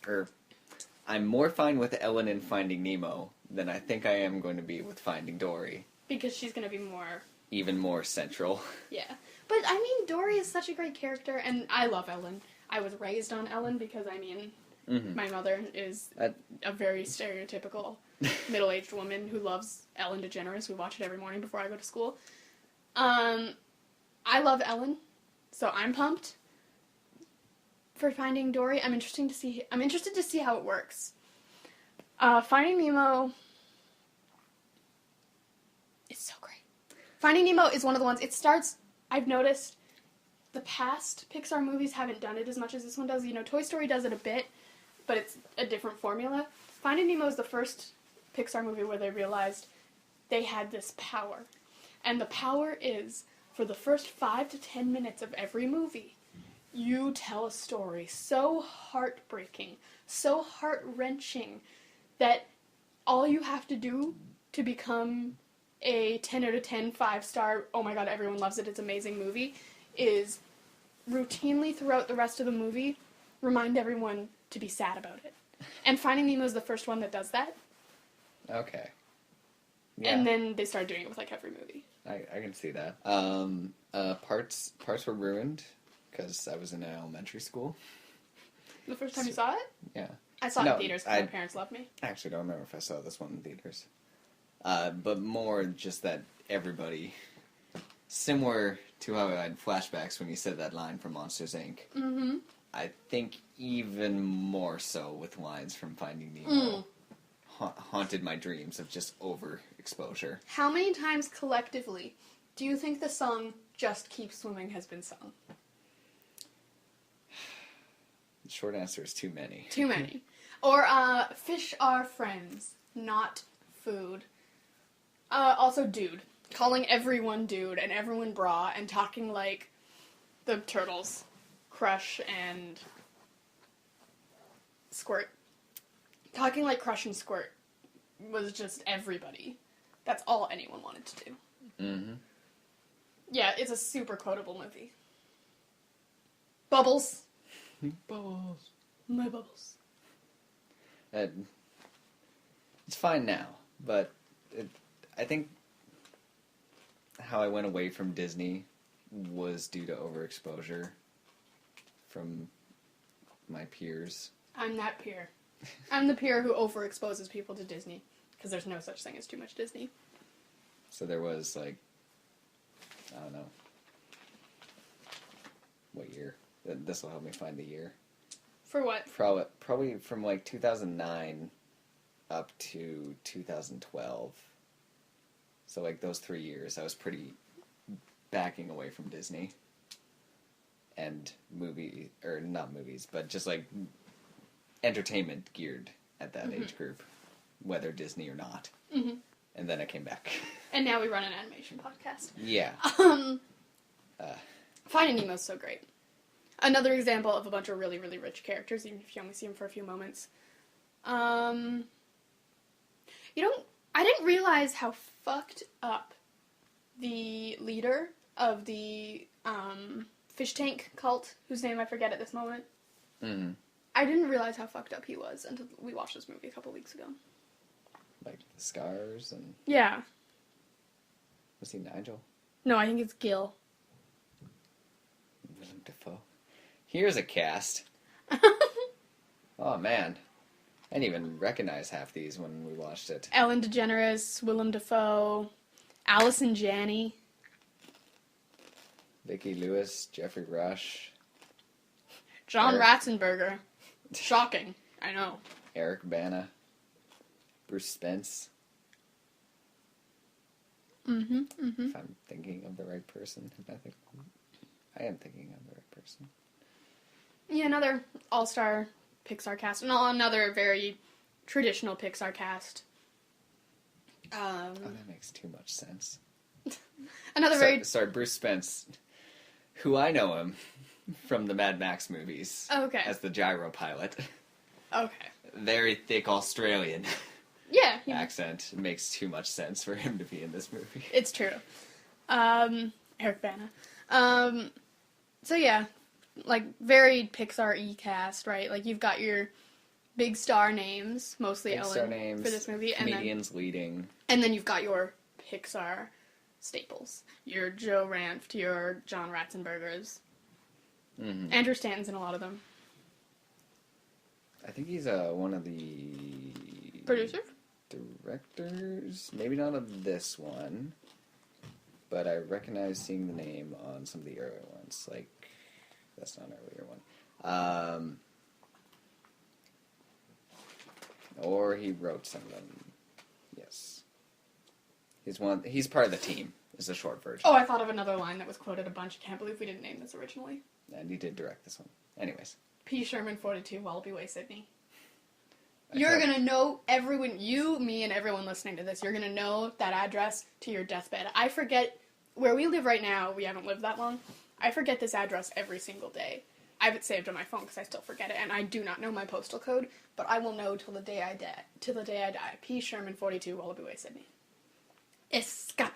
I'm more fine with Ellen in Finding Nemo than I think I am going to be with Finding Dory. Because she's going to be more... Even more central. Yeah. But, I mean, Dory is such a great character, and I love Ellen. I was raised on Ellen because, I mean, my mother is a very stereotypical middle-aged woman who loves Ellen DeGeneres. We watch it every morning before I go to school. I love Ellen, so I'm pumped for Finding Dory. I'm interested to see how it works. Finding Nemo is so great. Finding Nemo is one of the ones, I've noticed the past Pixar movies haven't done it as much as this one does. You know, Toy Story does it a bit, but it's a different formula. Finding Nemo is the first Pixar movie where they realized they had this power. And the power is, for the first 5 to 10 minutes of every movie, you tell a story so heartbreaking, so heart-wrenching, that all you have to do to become a 10 out of 10, 5-star, oh my god, everyone loves it, it's amazing movie, is routinely throughout the rest of the movie, remind everyone to be sad about it. And Finding Nemo is the first one that does that. Okay. Yeah. And then they started doing it with, like, every movie. I can see that. Parts were ruined, because I was in elementary school. The first time you saw it? Yeah. I saw it in theaters because my parents loved me. I actually don't remember if I saw this one in theaters. But more just that everybody, similar to how I had flashbacks when you said that line from Monsters, Inc. Mm-hmm. I think even more so with lines from Finding Nemo. Haunted my dreams of just overexposure. How many times collectively do you think the song Just Keep Swimming has been sung? The short answer is too many. Too many. Or, fish are friends, not food. Also dude. Calling everyone dude and everyone bra and talking like the turtles. Crush and Squirt. Talking like Crush and Squirt was just everybody. That's all anyone wanted to do. Mm-hmm. Yeah, it's a super quotable movie. Bubbles. Bubbles. My bubbles. It's fine now, but I think how I went away from Disney was due to overexposure from my peers. I'm that peer. I'm the peer who overexposes people to Disney, because there's no such thing as too much Disney. So there was, like, I don't know, what year? This will help me find the year. For what? Probably from, like, 2009 up to 2012. So, like, those 3 years, I was pretty backing away from Disney. And not movies, but just, like, entertainment geared at that age group, whether Disney or not. Mm-hmm. And then I came back. And now we run an animation podcast. Yeah. Finding Nemo's so great. Another example of a bunch of really, really rich characters, even if you only see them for a few moments. I didn't realize how fucked up the leader of the fish tank cult, whose name I forget at this moment. Mm-hmm. I didn't realize how fucked up he was until we watched this movie a couple weeks ago. Like the scars and... Yeah. Was he Nigel? No, I think it's Gil. Willem Dafoe. Here's a cast. Oh, man. I didn't even recognize half these when we watched it. Ellen DeGeneres, Willem Dafoe, Allison Janney. Vicki Lewis, Jeffrey Rush. John Ratzenberger. Shocking. I know. Eric Bana. Bruce Spence. Mm-hmm, mm-hmm. If I'm thinking of the right person. I am thinking of the right person. Yeah, another all-star Pixar cast. Another very traditional Pixar cast. Oh, that makes too much sense. Sorry, Bruce Spence. Who I know him from the Mad Max movies. Okay. As the gyro pilot. Okay. Very thick Australian. Yeah. accent. It makes too much sense for him to be in this movie. It's true. Eric Bana. So yeah, like, very Pixar-y cast, right? Like, you've got your big star names, mostly Big star Ellen, names, for this movie. comedians leading. And then you've got your Pixar staples. Your Joe Ranft, your John Ratzenbergers. Mm-hmm. Andrew Stanton's in a lot of them. I think he's one of the... Producer? Directors? Maybe not of this one. But I recognize seeing the name on some of the earlier ones. Like, that's not an earlier one. Or he wrote some of them. Yes. He's part of the team, is the short version. Oh, I thought of another line that was quoted a bunch. I can't believe we didn't name this originally. And he did direct this one. Anyways. P. Sherman, 42, Wallaby Way, Sydney. You're gonna know, everyone, you, me, and everyone listening to this, you're gonna know that address to your deathbed. I forget, where we live right now, we haven't lived that long, I forget this address every single day. I have it saved on my phone because I still forget it, and I do not know my postal code, but I will know till the day I die. P. Sherman, 42, Wallaby Way, Sydney. Escape.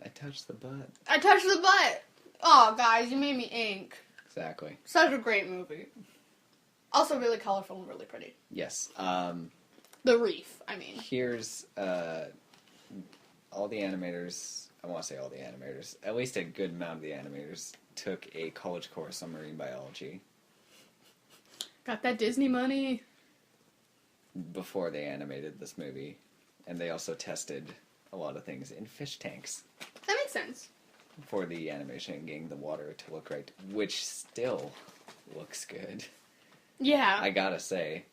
I touched the butt. I touched the butt! Oh, guys, you made me ink. Exactly. Such a great movie. Also really colorful and really pretty. Yes. The Reef, I mean. Here's all the animators, I want to say all the animators, at least a good amount of the animators took a college course on marine biology. Got that Disney money. Before they animated this movie. And they also tested a lot of things in fish tanks. That makes sense. For the animation and getting the water to look right, which still looks good. Yeah. I gotta say.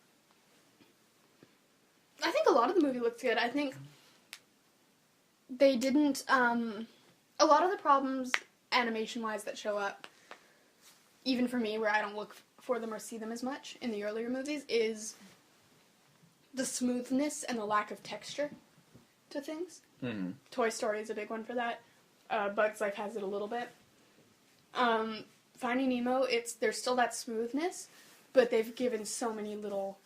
I think a lot of the movie looks good. I think they didn't, a lot of the problems animation-wise that show up, even for me, where I don't look for them or see them as much in the earlier movies, is the smoothness and the lack of texture to things. Mm-hmm. Toy Story is a big one for that. Bug's Life has it a little bit. Finding Nemo, there's still that smoothness, but they've given so many little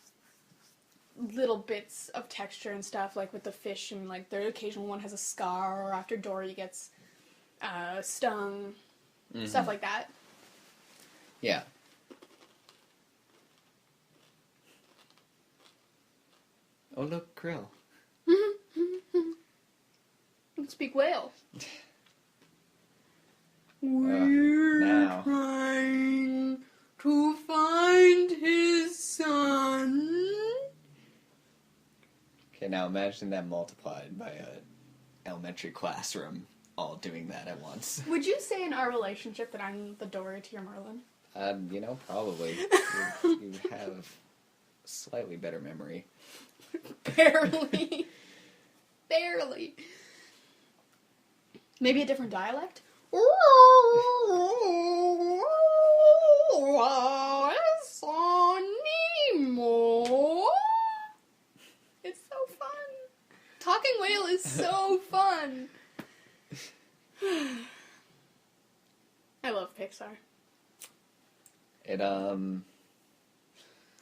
bits of texture and stuff, like with the fish, and like the occasional one has a scar, or after Dory gets stung, stuff like that. Yeah. Oh look, krill. Speak whale. Now. Trying to find his son. Okay, now imagine that multiplied by an elementary classroom all doing that at once. Would you say in our relationship that I'm the Dory to your Merlin? Probably. you have slightly better memory. Barely. Barely. Maybe a different dialect? Nemo. It's so fun. Talking whale is so fun. I love Pixar. It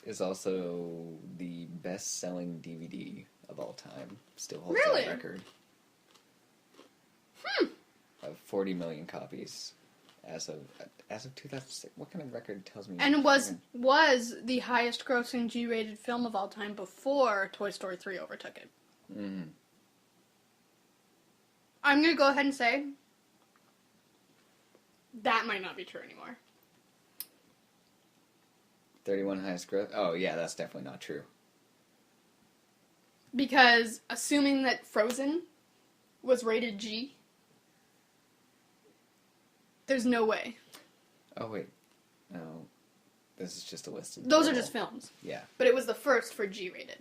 is also the best-selling DVD of all time. Still holds that record. Of 40 million copies as of 2006. What kind of record tells me? And was the highest grossing G-rated film of all time before Toy Story 3 overtook it. Mm-hmm. I'm going to go ahead and say that might not be true anymore. 31 highest gross? Oh, yeah, that's definitely not true. Because assuming that Frozen was rated G, there's no way. Oh, wait. No. This is just a list of... Those are just films. Yeah. But it was the first for G-rated.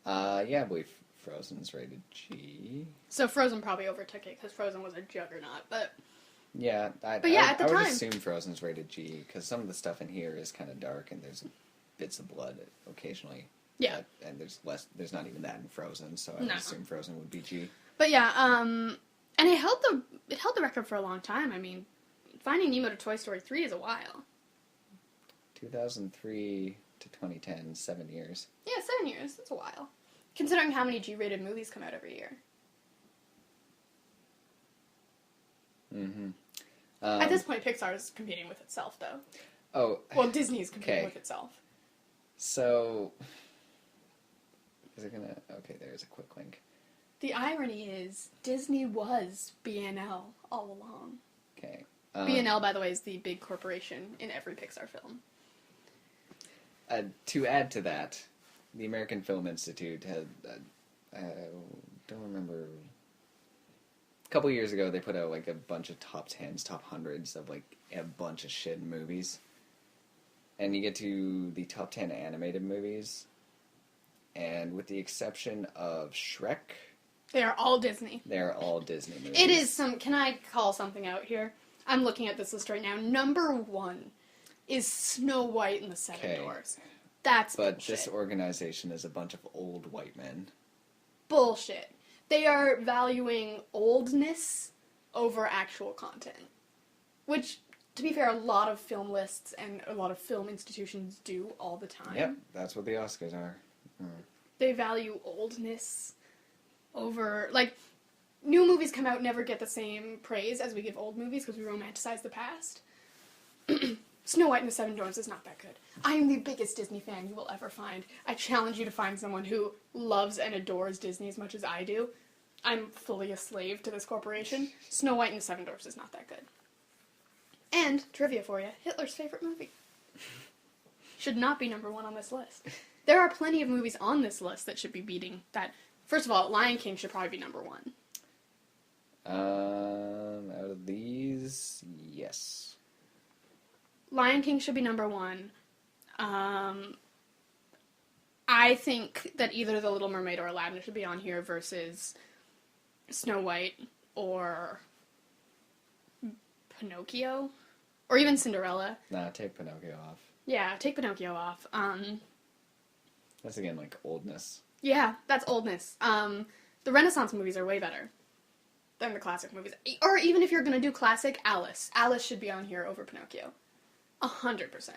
Yeah, I believe Frozen's rated G. So Frozen probably overtook it, because Frozen was a juggernaut, but... Yeah, at the I would time... assume Frozen's rated G, because some of the stuff in here is kind of dark, and there's bits of blood occasionally. Yeah. And there's not even that in Frozen, so I would assume Frozen would be G. But yeah, and it held the record for a long time. I mean, Finding Nemo to Toy Story 3 is a while. 2003 to 2010. 10, 7 years. Yeah, 7 years. That's a while. Considering how many G-rated movies come out every year. Mm-hmm. At this point, Pixar is competing with itself, though. Oh. Well, Disney's competing with itself. So, is it gonna... Okay, there's a quick link. The irony is, Disney was B&L all along. Okay. B&L, by the way, is the big corporation in every Pixar film. To add to that, the American Film Institute had... I don't remember... A couple years ago, they put out, like, a bunch of top 10s, top 100s of, like, a bunch of shit in movies. And you get to the top 10 animated movies, and with the exception of Shrek... They are all Disney. They are all Disney movies. It is some... Can I call something out here? I'm looking at this list right now. Number 1 is Snow White and the Seven Dwarfs. That's But bullshit. this organization is a bunch of old white men. Bullshit. They are valuing oldness over actual content. Which, to be fair, a lot of film lists and a lot of film institutions do all the time. Yep, that's what the Oscars are. They value oldness over... Like, new movies come out never get the same praise as we give old movies because we romanticize the past. Snow White and the Seven Dwarfs is not that good. I am the biggest Disney fan you will ever find. I challenge you to find someone who loves and adores Disney as much as I do. I'm fully a slave to this corporation. Snow White and the Seven Dwarfs is not that good. And, trivia for you, Hitler's favorite movie. Should not be number 1 on this list. There are plenty of movies on this list that should be beating that. First of all, Lion King should probably be number 1. Out of these, yes. Lion King should be number 1. I think that either The Little Mermaid or Aladdin should be on here versus Snow White or Pinocchio or even Cinderella. Nah, take Pinocchio off. Yeah, take Pinocchio off. That's again like oldness. Yeah, that's oldness. The Renaissance movies are way better than the classic movies. Or even if you're going to do classic, Alice. Alice should be on here over Pinocchio. 100%.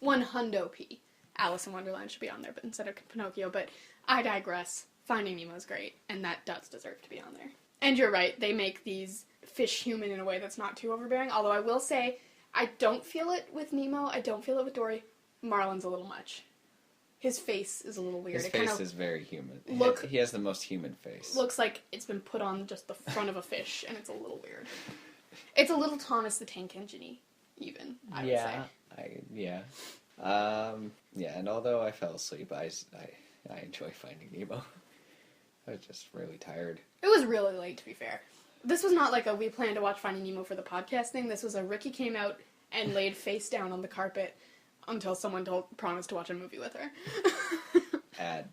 100p. Alice in Wonderland should be on there but instead of Pinocchio, but I digress. Finding Nemo's great, and that does deserve to be on there. And you're right, they make these fish human in a way that's not too overbearing, although I will say, I don't feel it with Nemo, I don't feel it with Dory. Marlin's a little much. His face is a little weird. His face is very human. He has the most human face. Looks like it's been put on just the front of a fish, and it's a little weird. It's a little Thomas the Tank Engine-y, even, I would say. Yeah, and although I fell asleep, I enjoy Finding Nemo. I was just really tired. It was really late, to be fair. This was not like a we planned to watch Finding Nemo for the podcast thing. This was a Ricki came out and laid face down on the carpet until someone promised to watch a movie with her. At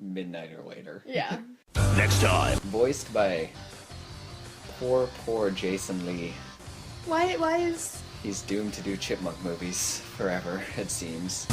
midnight or later. Yeah. Next time. Voiced by poor Jason Lee. Why is... He's doomed to do chipmunk movies forever, it seems.